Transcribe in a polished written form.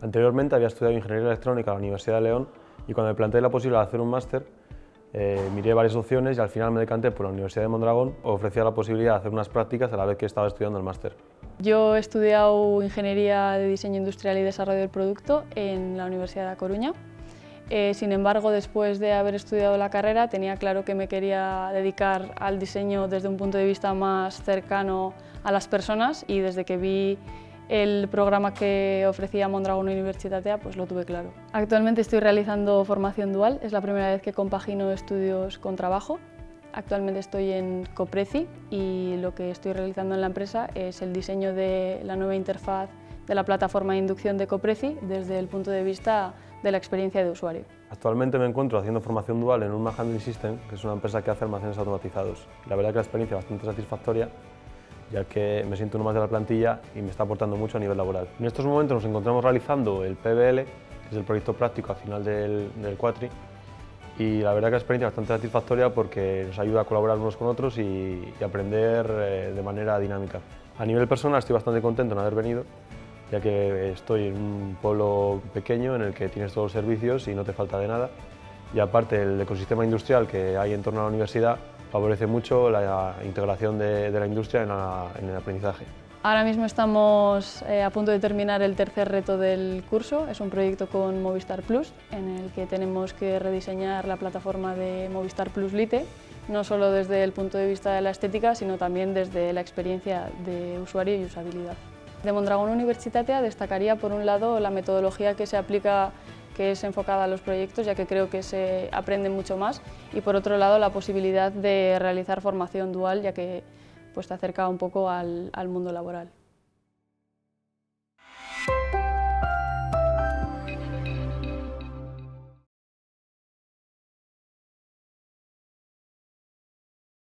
Anteriormente había estudiado Ingeniería Electrónica en la Universidad de León y cuando me planteé la posibilidad de hacer un máster, miré varias opciones y al final me decanté por la Universidad de Mondragón. Ofrecía la posibilidad de hacer unas prácticas a la vez que estaba estudiando el máster. Yo he estudiado Ingeniería de Diseño Industrial y Desarrollo del Producto en la Universidad de A Coruña. Sin embargo, después de haber estudiado la carrera, tenía claro que me quería dedicar al diseño desde un punto de vista más cercano a las personas y desde que vi el programa que ofrecía Mondragón Universitatea, pues lo tuve claro. Actualmente estoy realizando formación dual, es la primera vez que compagino estudios con trabajo. Actualmente estoy en Copreci y lo que estoy realizando en la empresa es el diseño de la nueva interfaz de la plataforma de inducción de Copreci desde el punto de vista de la experiencia de usuario. Actualmente me encuentro haciendo formación dual en Unma Handling System, que es una empresa que hace almacenes automatizados. La verdad que la experiencia es bastante satisfactoria, ya que me siento uno más de la plantilla y me está aportando mucho a nivel laboral. En estos momentos nos encontramos realizando el PBL, que es el proyecto práctico al final del Quatri, y la verdad que la experiencia es bastante satisfactoria porque nos ayuda a colaborar unos con otros y aprender de manera dinámica. A nivel personal estoy bastante contento en haber venido, ya que estoy en un pueblo pequeño en el que tienes todos los servicios y no te falta de nada. Y aparte el ecosistema industrial que hay en torno a la universidad favorece mucho la integración de la industria en el aprendizaje. Ahora mismo estamos a punto de terminar el tercer reto del curso. Es un proyecto con Movistar Plus, en el que tenemos que rediseñar la plataforma de Movistar Plus Lite, no solo desde el punto de vista de la estética, sino también desde la experiencia de usuario y usabilidad. De Mondragón Universitatea destacaría, por un lado, la metodología que se aplica, que es enfocada a los proyectos, ya que creo que se aprende mucho más, y por otro lado, la posibilidad de realizar formación dual, ya que pues, te acerca un poco al mundo laboral.